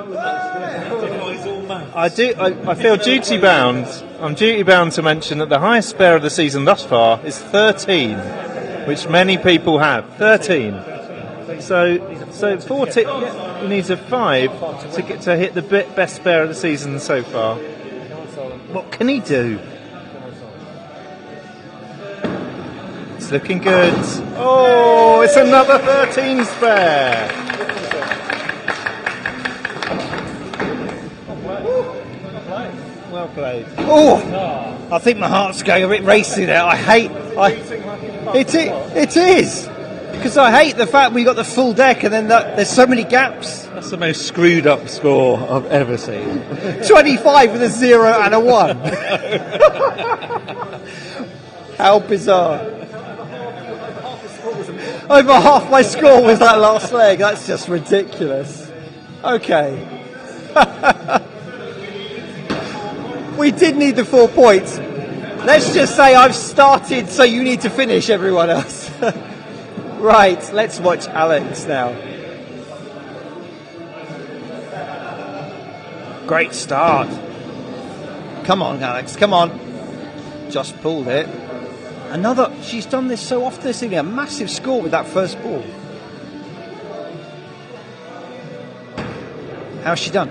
I feel duty bound. I'm duty bound to mention that the highest spare of the season thus far is 13, which many people have. 13. So 14. He needs a 5 to hit the best spare of the season so far. What can he do? It's looking good. Oh, it's another 13 spare. Well played. Oh, I think my heart's going a bit racy there. It is. Because I hate the fact we got the full deck and then there's so many gaps. That's the most screwed up score I've ever seen. 25 with a 0 and a 1. How bizarre. Over half my score was that last leg. That's just ridiculous. Okay. We did need the 4 points. Let's just say I've started, so you need to finish, everyone else. Right, let's watch Alex now. Great start. Come on, Alex, come on. Just pulled it. She's done this so often this evening, a massive score with that first ball. How's she done?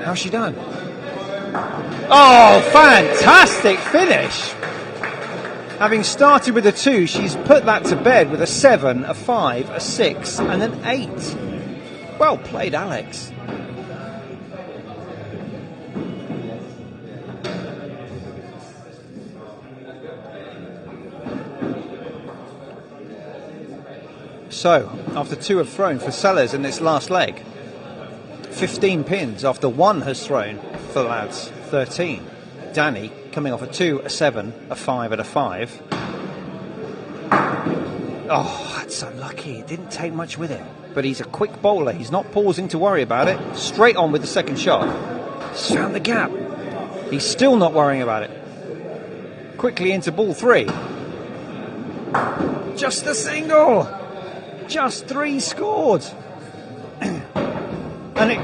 Oh, fantastic finish. Having started with a 2, she's put that to bed with a 7, a 5, a 6 and an 8. Well played, Alex. So, after 2 have thrown for Sellers in this last leg, 15 pins after 1 has thrown for the lads, 13. Danny coming off a 2, a 7, a 5 and a 5. Oh, that's unlucky. It didn't take much with him. But he's a quick bowler. He's not pausing to worry about it. Straight on with the second shot. He's found the gap. He's still not worrying about it. Quickly into ball 3. Just a single. Just 3 scored. And it...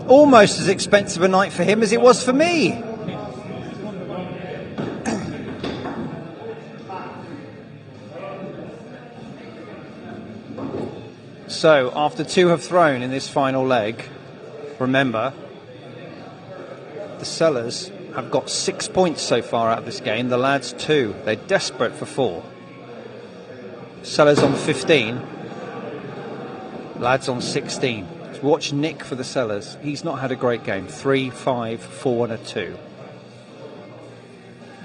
almost as expensive a night for him as it was for me. So, after 2 have thrown in this final leg, remember, the Sellers have got 6 points so far out of this game, the lads 2. They're desperate for 4. Sellers on 15, lads on 16. Watch Nick for the Sellers. He's not had a great game. 3, 5, 4 and a 2.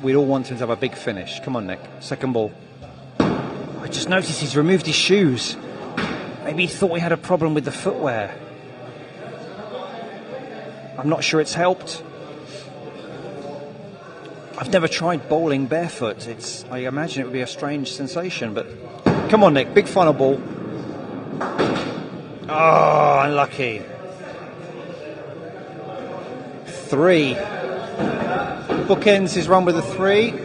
we'd all want him to have a big finish. Come on, Nick. Second ball. I just noticed he's removed his shoes. Maybe he thought we had a problem with the footwear. I'm not sure it's helped. I've never tried bowling barefoot. I imagine it would be a strange sensation, but come on, Nick, big final ball. Oh, unlucky. 3. Bookends his run with a 3.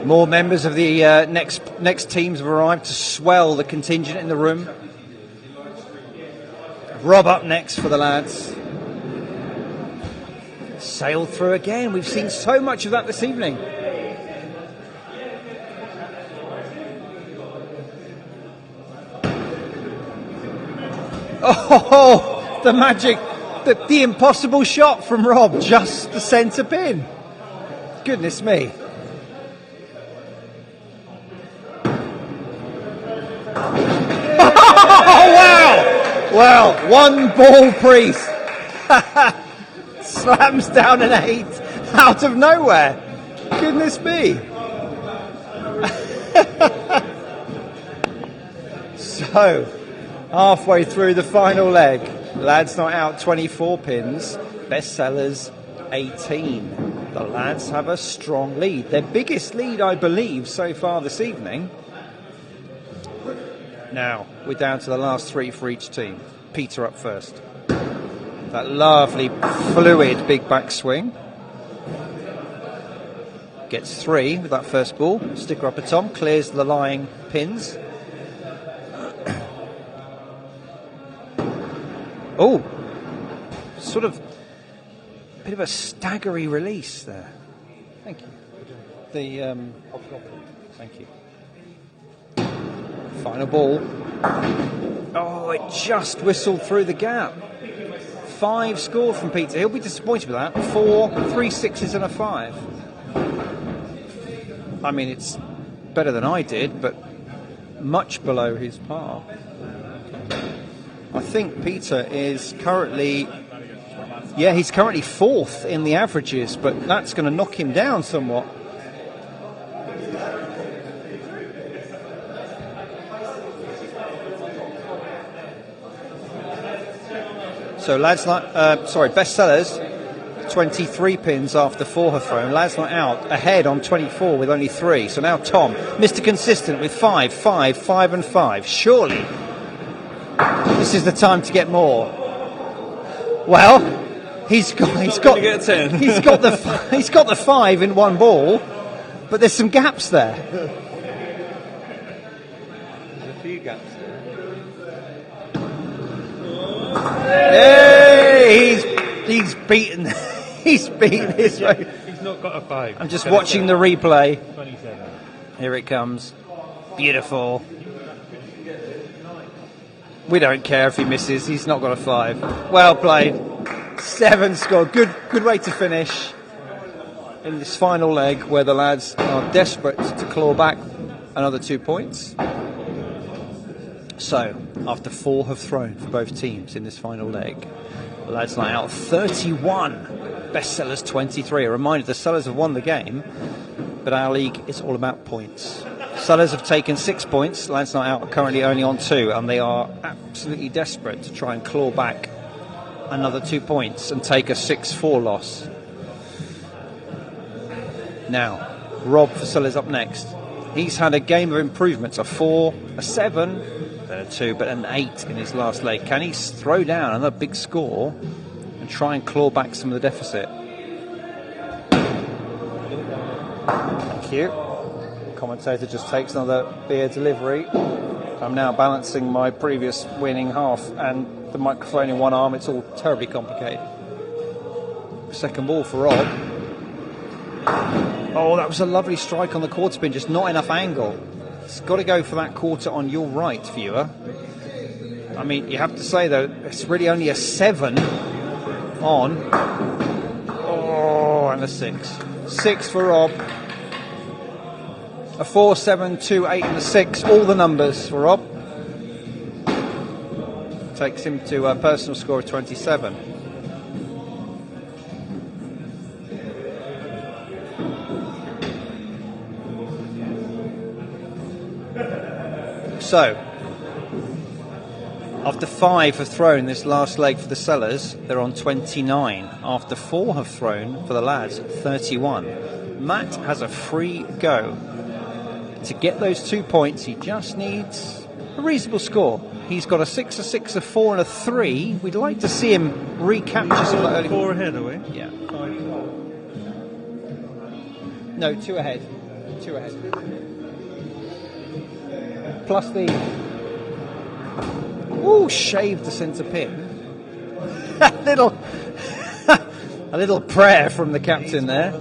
More members of the next teams have arrived to swell the contingent in the room. Rob up next for the lads. Sailed through again. We've seen so much of that this evening. Oh, the magic, the impossible shot from Rob, just the centre pin. Goodness me. Oh, wow! Well, one ball priest slams down an 8 out of nowhere. Goodness me. So, halfway through the final leg, lads not out 24 pins, bestsellers 18. The lads have a strong lead. Their biggest lead, I believe, so far this evening. Now, we're down to the last 3 for each team. Peter up first. That lovely, fluid big backswing. Gets 3 with that first ball. Sticker upper Tom clears the lying pins. Oh, sort of a bit of a staggery release there. Thank you. Thank you. Final ball. Oh, it just whistled through the gap. 5 scored from Peter. He'll be disappointed with that. 4, 3 6s and a 5. I mean, it's better than I did, but much below his par. I think Peter is currently, he's currently 4th in the averages, but that's going to knock him down somewhat. So lads bestsellers 23 pins after 4 have thrown. Lads not out ahead on 24 with only 3. So now Tom, Mr. Consistent with 5, 5, 5 and 5. Surely this is the time to get more. Well, he's got the 5 in one ball, but there's some gaps there. There's a few gaps there. Hey, he's beaten. He's beaten his way. He's not got a 5. I'm just watching the replay. 27. Here it comes. Beautiful. We don't care if he misses. He's not got a 5. Well played. 7 scored. Good way to finish in this final leg, where the lads are desperate to claw back another 2 points. So, after 4 have thrown for both teams in this final leg, the lads line out 31, bestsellers 23. A reminder, the sellers have won the game, but our league is all about points. Sellers have taken 6 points, lads not out are currently only on 2, and they are absolutely desperate to try and claw back another 2 points and take a 6-4 loss. Now, Rob for sellers up next. He's had a game of improvements, a 4, a 7, then a 2, but an 8 in his last leg. Can he throw down another big score and try and claw back some of the deficit? Thank you. Commentator just takes another beer delivery. I'm now balancing my previous winning half and the microphone in one arm. It's all terribly complicated. Second ball for Rob. Oh, that was a lovely strike on the quarter spin, just not enough angle. It's got to go for that quarter on your right, viewer. I mean, you have to say, though, it's really only a 7 on. Oh, and a 6. 6 for Rob. A 4, 7, 2, 8 and a 6, all the numbers for Rob. Takes him to a personal score of 27. So, after 5 have thrown this last leg for the Sellers, they're on 29. After 4 have thrown for the lads, 31. Matt has a free go. To get those 2 points, he just needs a reasonable score. He's got a 6, a 6, a 4 and a 3. We'd like to see him recapture some of that early... 4 ahead, are we? Yeah. No, 2 ahead. 2 ahead. Plus the... Ooh, shaved the centre pin. a little prayer from the captain there.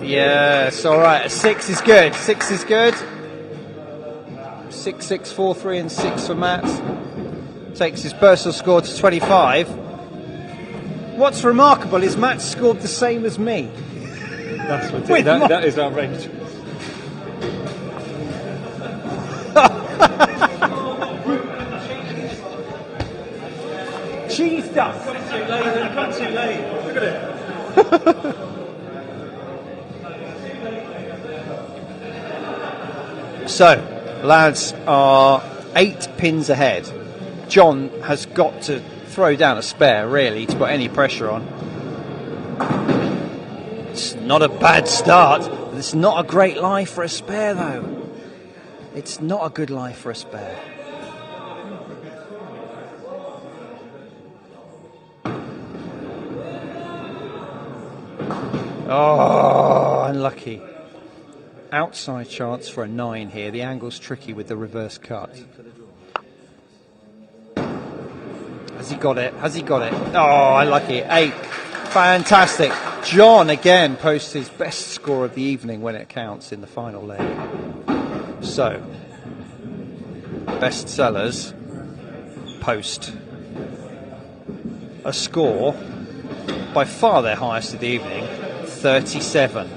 Yes, all right. A 6 is good. 6 is good. 6, 6, 4, 3 and 6 for Matt. Takes his personal score to 25. What's remarkable is Matt scored the same as me. That's ridiculous. That is outrageous. Cheesed up. Got too late. Look at it. So, lads are 8 pins ahead. John has got to throw down a spare, really, to put any pressure on. It's not a bad start. It's not a great lie for a spare, though. It's not a good lie for a spare. Oh, unlucky. Outside chance for a 9 here. The angle's tricky with the reverse cut. Has he got it? Has he got it? Oh, unlucky. 8. Fantastic. John again posts his best score of the evening when it counts in the final leg. So, best sellers post a score by far their highest of the evening, 37.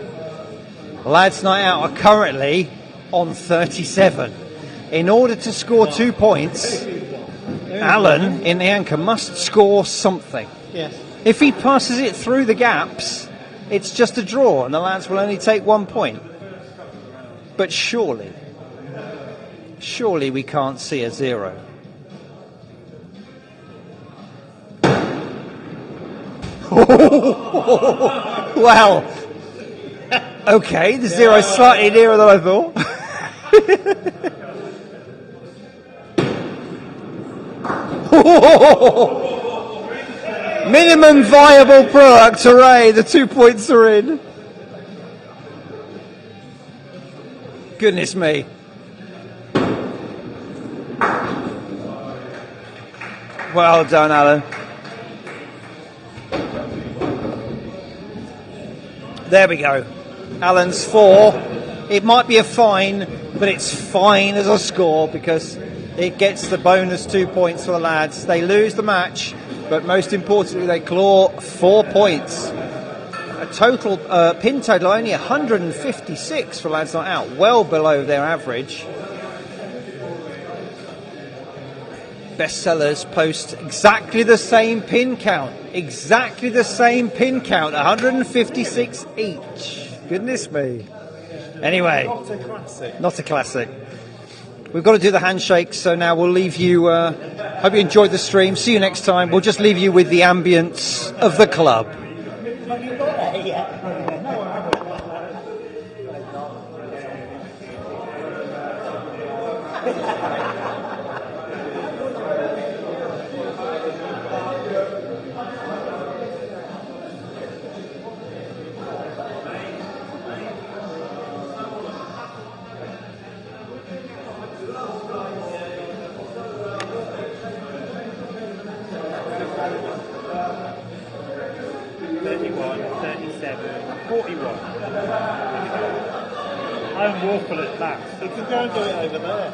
Lads Night Out are currently on 37. In order to score 2 points, Alan in the anchor must score something. Yes. If he passes it through the gaps, it's just a draw and the lads will only take 1 point. But surely we can't see a 0. Wow. Okay, the 0 is slightly nearer than I thought. Minimum viable product, hooray, the 2 points are in. Goodness me. Well done, Alan. There we go. Alan's 4. It might be a fine, but it's fine as a score because it gets the bonus 2 points for the lads. They lose the match, but most importantly, they claw 4 points. A total pin total only 156 for Lads Not Out, well below their average. Bestsellers post exactly the same pin count. Exactly the same pin count, 156 each. Goodness me. Anyway, not a classic. We've got to do the handshake, so now we'll leave you. Hope you enjoyed the stream. See you next time. We'll just leave you with the ambience of the club. I'm woeful at that. You can go and do it over there.